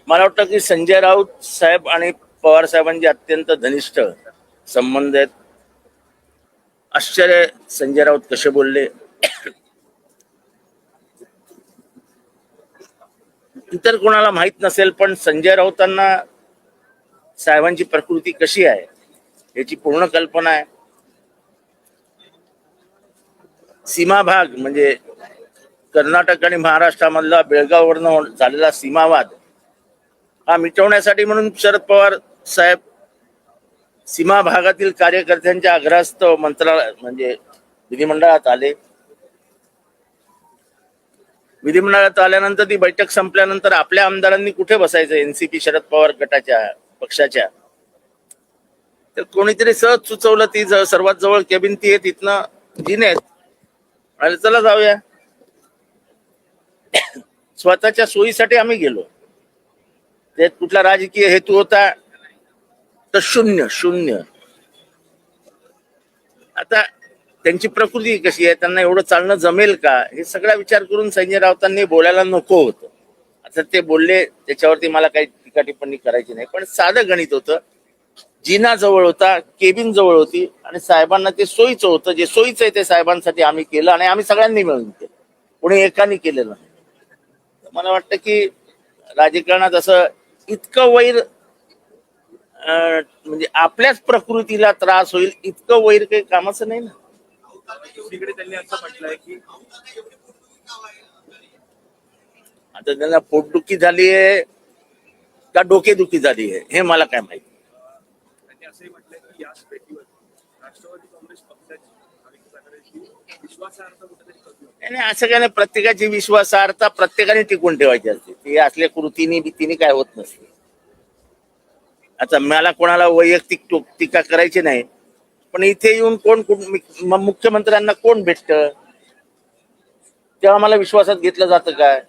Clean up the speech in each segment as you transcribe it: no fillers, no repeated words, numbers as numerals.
मला वाटतं की संजय राऊत साहेब आणि पवार साहेबांचे अत्यंत घनिष्ठ संबंध आहेत. आश्चर्य संजय राऊत कसे बोलले. इतर कोणाला माहित नसेल पण संजय राऊतांना साहेबांची प्रकृती कशी आहे याची पूर्ण कल्पना आहे. सीमा भाग म्हणजे कर्नाटक आणि महाराष्ट्रामधला बेळगाववरनं झालेला सीमावाद हा मिटवण्यासाठी म्हणून शरद पवार साहेब सीमा भागातील कार्यकर्त्यांच्या आग्रहास्तव मंत्रालय म्हणजे विधिमंडळात आले. विधिमंडळात आल्यानंतर ती बैठक संपल्यानंतर आपल्या आमदारांनी कुठे बसायचं एनसीपी शरद पवार गटाच्या पक्षाच्या, तर कोणीतरी सहज सुचवलं ती सर्वात जवळ केबिन ती आहे तिथनं जिने म्हणाले चला जाऊया. स्वतःच्या सोयीसाठी आम्ही गेलो. त्यात कुठला राजकीय हेतू होता तर शून्य शून्य. आता त्यांची प्रकृती कशी आहे, त्यांना एवढं चालणं जमेल का, हे सगळा विचार करून संजय राऊतांनी बोलायला नको होतं. आता ते बोलले त्याच्यावरती मला काही टीका टिप्पणी करायची नाही, पण साधं गणित होतं. जिना जवळ होता, केबिन जवळ होती आणि साहेबांना ते सोयीचं होतं. जे सोयीचं आहे ते साहेबांसाठी आम्ही केलं आणि आम्ही सगळ्यांनी मिळून केलं, कोणी एकाने केलेलं नाही. मला वाटतं की राजकारणात असं इतकं वैर म्हणजे आपल्याच प्रकृतीला त्रास होईल इतकं वैर काही कामाचं नाही ना. त्यांनी असं म्हटलंय की आता त्यांना पोटदुखी झाली आहे का डोकेदुखी झाली आहे हे मला काय माहिती. त्यांनी असंही म्हटलंय की याच भेटीवर राष्ट्रवादी काँग्रेस पक्षाची विश्वासार्हता कुठेतरी कमी होती. आणि असं काय नाही, प्रत्येकाची विश्वासार्हता प्रत्येकाने टिकून ठेवायची असते. ती असल्या कृतीने भीतीने काय होत नसते. आता मला कोणाला वैयक्तिक टीका करायची नाही, पण इथे येऊन कोण मुख्यमंत्र्यांना कोण भेटत तेव्हा मला विश्वासात घेतलं जातं काय,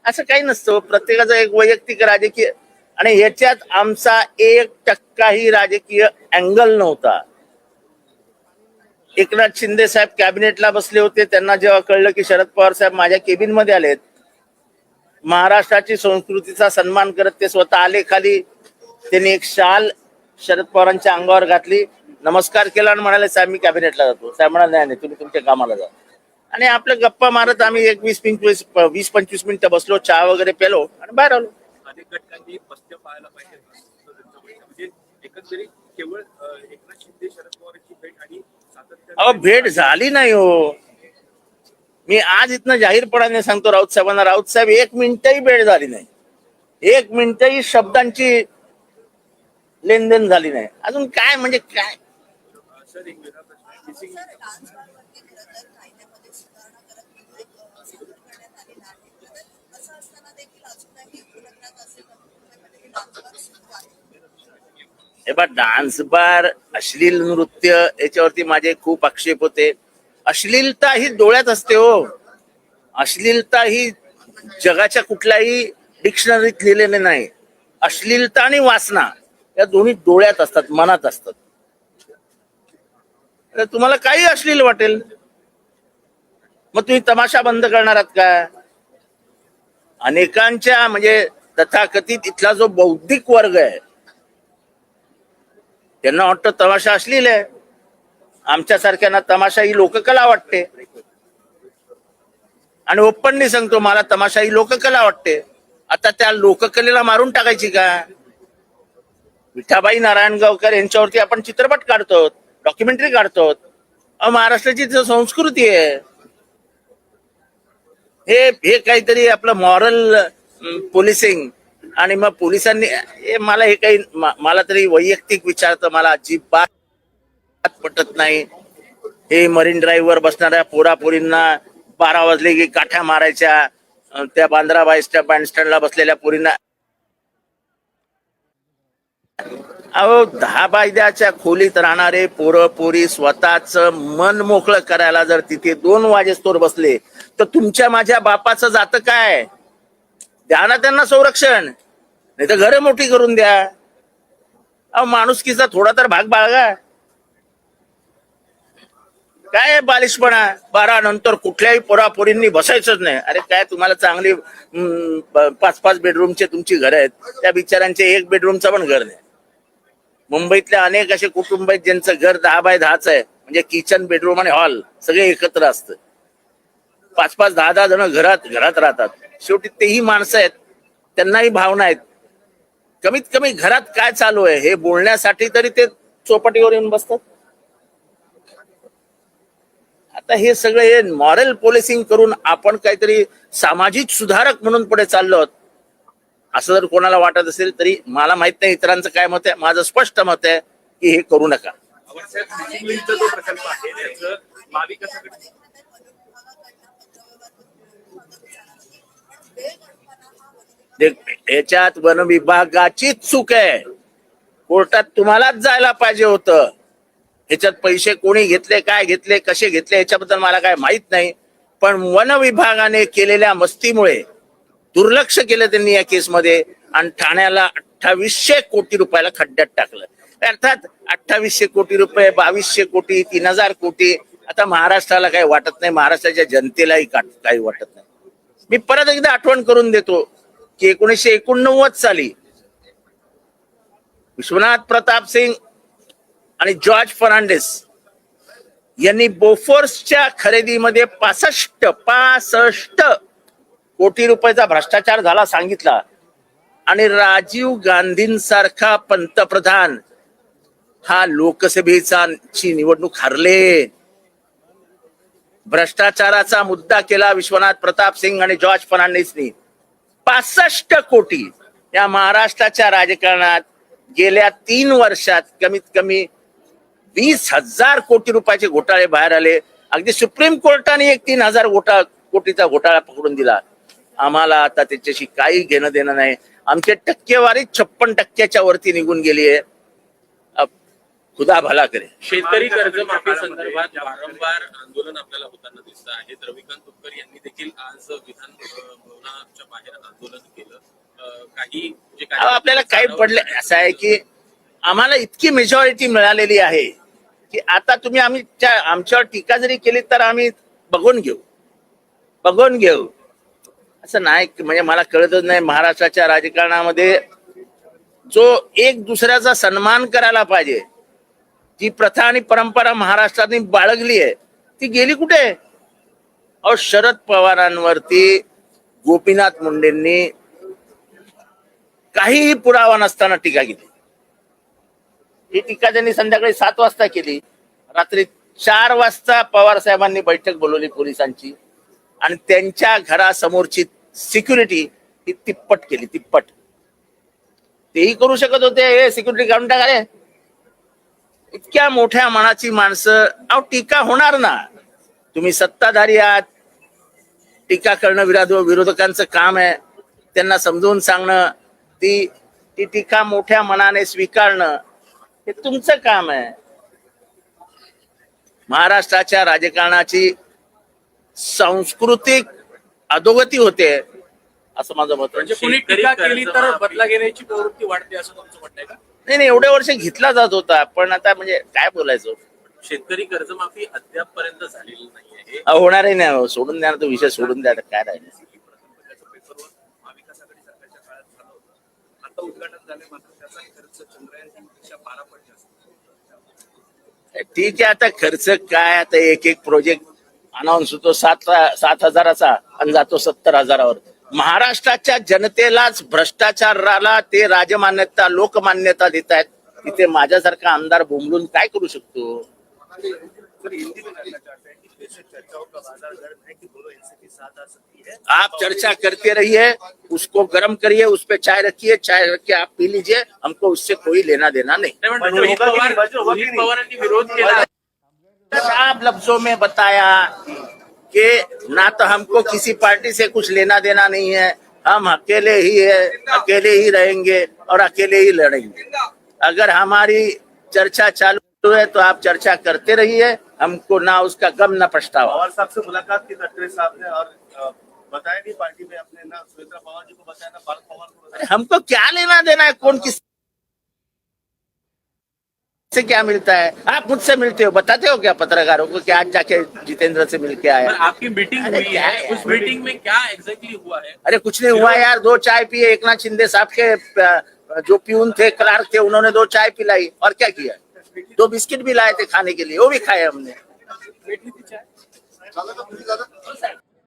असं काही नसतं. प्रत्येकाचा एक वैयक्तिक राजकीय आणि ह्याच्यात आमचा 1% राजकीय अँगल नव्हता. एकनाथ शिंदे साहेब कॅबिनेटला बसले होते, त्यांना जेव्हा कळलं की शरद पवार साहेब माझ्या केबिन मध्ये आलेत, महाराष्ट्राची संस्कृतीचा सन्मान करत ते स्वतः आले खाली. त्यांनी एक शाल शरद पवारांच्या अंगावर घातली, नमस्कार केला आणि म्हणाले साहेब मी कॅबिनेटला जातो. साहेब म्हणाले नाही तुम्ही तुमच्या कामाला जा. आणि आपल्या गप्पा मारत आम्ही एक 20-25 मिनिटं बसलो, चहा वगैरे पेलो आणि बाहेर आलो. अनेक घटकांनी पथ्य पाहायला पाहिजे. म्हणजे एकंदरीत केवळ एकनाथ शिंदे शरद पवारांची भेट आणि अहो भेट झाली नाही हो. मी आज इथनं जाहीरपणाने सांगतो राऊत साहेबांना, राऊत साहेब 1 मिनिटही भेट झाली नाही. 1 मिनिटही शब्दांची लेनदेन झाली नाही. अजून काय म्हणजे काय. सर एक वेगळा प्रश्न डान्स बार, अश्लील नृत्य याच्यावरती माझे खूप आक्षेप होते. अश्लीलता ही डोळ्यात असते हो. अश्लीलता ही जगाच्या कुठल्याही डिक्शनरीत लिहिलेले नाही. अश्लीलता आणि वासना या दोन्ही डोळ्यात असतात, मनात असतात. तर तुम्हाला काही अश्लील वाटेल मग तुम्ही तमाशा बंद करणार आहात का. अनेकांच्या म्हणजे तथाकथित इथला जो बौद्धिक वर्ग आहे त्यांना वाटतं तमाशा अश्लील आहे. आमच्यासारख्यांना तमाशा ही लोककला वाटते. आणि ओपनली सांगतो मला तमाशा ही लोककला वाटते. आता त्या लोककलेला मारून टाकायची का. विठाबाई नारायणगावकर यांच्यावरती आपण चित्रपट काढतो, डॉक्युमेंटरी काढतो. महाराष्ट्राची संस्कृती आहे. हे काहीतरी आपलं मॉरल पोलिसिंग आणि मग पोलिसांनी मला हे काही मला तरी वैयक्तिक विचारतं मला अजिबात पटत नाही. हे मरीन ड्राईव्हवर बसणाऱ्या पोरापोरींना 12 वाजले की काठ्या मारायच्या, त्या बांद्रा बँडस्टँडला बसलेल्या पोरींना. अहो 10 बायद्याच्या खोलीत राहणारे पोरं पोरी स्वतःच मन मोकळं करायला जर तिथे 2 वाजेस्तोवर बसले तर तुमच्या माझ्या बापाचं जातं काय. द्या ना त्यांना संरक्षण, नाही तर घरं मोठी करून द्या. अहो माणुसकीचा थोडा तर भाग बाळगा. काय बालिशपणा, 12 नंतर कुठल्याही पोरापोरींनी बसायचंच नाही. अरे काय तुम्हाला चांगली 5-5 बेडरूमचे तुमची घर आहेत, त्या बिचारांचे 1 बेडरूमचं पण घर नाही. मुंबईतल्या अनेक असे कुटुंब आहेत ज्यांचं घर 10 बाय 10च आहे, म्हणजे किचन, बेडरूम आणि हॉल सगळे एकत्र असतं. 5-5, 10-10 जण घरात राहतात. शेवटी तेही माणसं आहेत, त्यांनाही भावना आहेत. कमीत कमी घरात काय चालू आहे हे बोलण्यासाठी तरी ते चौपाटीवर येऊन बसतात. आता हे सगळं हे मॉरल पोलिसिंग करून आपण काहीतरी सामाजिक सुधारक म्हणून पुढे चाललो आहोत असं जर कोणाला वाटत असेल तरी मला माहित नाही इतरांचं काय मत आहे. माझं स्पष्ट मत आहे की हे करू नका. आवडसाहेब जो प्रकल्प आहे त्याचं महाविकासाकडे याच्यात वन विभागाचीच चूक आहे. कोर्टात तुम्हालाच जायला पाहिजे होतं. ह्याच्यात पैसे कोणी घेतले, काय घेतले, कसे घेतले याच्याबद्दल मला काय माहित नाही. पण वन विभागाने केलेल्या मस्तीमुळे दुर्लक्ष केलं त्यांनी या केसमध्ये आणि ठाण्याला 2800 कोटी रुपयाला खड्ड्यात टाकलं. अर्थात 2800 कोटी रुपये, 2200 कोटी, 3000 कोटी आता महाराष्ट्राला काही वाटत नाही, महाराष्ट्राच्या जनतेलाही काही वाटत नाही. मी परत एकदा आठवण करून देतो की 1989 साली विश्वनाथ प्रताप सिंग आणि जॉर्ज फर्नांडिस यांनी बोफोर्सच्या खरेदीमध्ये 65 कोटी रुपयाचा भ्रष्टाचार झाला सांगितला आणि राजीव गांधींसारखा पंतप्रधान हा लोकसभेचा निवडणूक हरले. भ्रष्टाचाराचा मुद्दा केला विश्वनाथ प्रताप सिंग आणि जॉर्ज फर्नांडिसनी. 65 कोटी या महाराष्ट्राच्या राजकारणात गेल्या 3 वर्षात कमीत कमी 20,000 कोटी रुपयाचे घोटाळे बाहेर आले. अगदी सुप्रीम कोर्टाने एक 3,000 कोटीचा घोटाळा पकडून दिला. आम्हाला आता त्याच्याशी काही घेणं देणं नाही. आमची टक्केवारी 56% वरती निघून गेली आहे. खुदा भला करे. शेतकरी कर्जमाफी संदर्भात वारंवार आंदोलन आपल्याला होताना दिसत आहे. रविकांत तुपकर यांनी देखील आज विधान भवनाच्या बाहेर आंदोलन केलं. काही आपल्याला काय पडले असं आहे की आम्हाला इतकी मेजॉरिटी मिळालेली आहे की आता तुम्ही आमच्यावर टीका जरी केली तर आम्ही बघून घेऊ असं नाही. म्हणजे मला कळतच नाही महाराष्ट्राच्या राजकारणामध्ये जो एक दुसऱ्याचा सन्मान करायला पाहिजे, जी प्रथा आणि परंपरा महाराष्ट्राने बाळगली आहे ती गेली कुठे? अहो शरद पवारांवरती गोपीनाथ मुंडेंनी काहीही पुरावा नसताना टीका केली. ही टीका त्यांनी संध्याकाळी 7 वाजता केली. रात्री 4 वाजता पवार साहेबांनी बैठक बोलवली पोलिसांची आणि त्यांच्या घरासमोरची सिक्युरिटी ही तिप्पट केली. तेही करू शकत होते, हे सिक्युरिटी काढून टाकाले. इतक्या मोठ्या मनाची माणसं. अहो टीका होणार ना. तुम्ही सत्ताधारी आहात, टीका करणं विरोधकांचं काम आहे. त्यांना समजून सांगणं, ती टीका मोठ्या मनाने स्वीकारणं हे तुमचं काम आहे. महाराष्ट्राच्या राजकारणाची सांस्कृतिक अधोगती होते असं माझं मत आहे. म्हणजे कुणी टीका केली तर बदला घेण्याची प्रवृत्ती वाढते असं तुमचं म्हणणं आहे का? नाही, एवढे वर्ष घेतला जात होता पण आता म्हणजे काय बोलायचं. शेतकरी कर्जमाफी अद्याप पर्यंत झालेली नाहीये. होणारही नाही. सोडून द्या ना, तो विषय सोडून द्या. काय राहिलं. महाविकासाकडे सरकारच्या काळात झालं होतं. आता उद्घाटन झाले मात्र त्याचा खर्च चंद्रयानपेक्षा 12 पट जास्त. ठीक आहे. आता खर्च काय, आता एक प्रोजेक्ट अनाऊन्स होतो 7,000चा आणि जातो 70,000वर. महाराष्ट्राच्या जनतेलाच भ्रष्टाचाराला ते राजमान्यता, लोकमान्यता देत आहेत. तिथे माझ्यासारखा आमदार बोंबलून काय करू शकतो? आप चर्चा करते रहिए, उसको गर्म करिए, उस पर चाय रखिए, चाय रख के आप पी लीजिए. हमको उससे कोई लेना देना नहीं. रोहित पवारांनी विरोध केला. आप लफ्जों में बताया कि ना तो हमको किसी पार्टी से कुछ लेना देना नहीं है, हम अकेले ही है, अकेले ही रहेंगे और अकेले ही लड़ेंगे. अगर हमारी चर्चा चालू है तो आप चर्चा करते रहिए, हमको ना उसका गम ना पछतावा. पवार साहब से मुलाकात की गडकरी साहब ने और बताया नहीं पार्टी में अपने ना सुमित्रा पवार जी को बताया ना बाल पवार को बताया. हमको क्या लेना देना है कौन किस इससे क्या मिलता है? आप मुझसे मिलते हो, बताते हो क्या पत्रकारों को कि आज जाके जितेंद्र से मिल के आया? पर आपकी मीटिंग अरे हुई क्या है, है उस मीटिंग में क्या एग्जैक्टली हुआ है? अरे कुछ नहीं हुआ यार, 2 चाय पिए। एकनाथ शिंदे साहब के जो प्यून थे, क्लार्क थे, उन्होंने 2 चाय पिलाई और क्या किया? 2 बिस्किट भी लाए थे खाने के लिए, वो भी खाए हमने।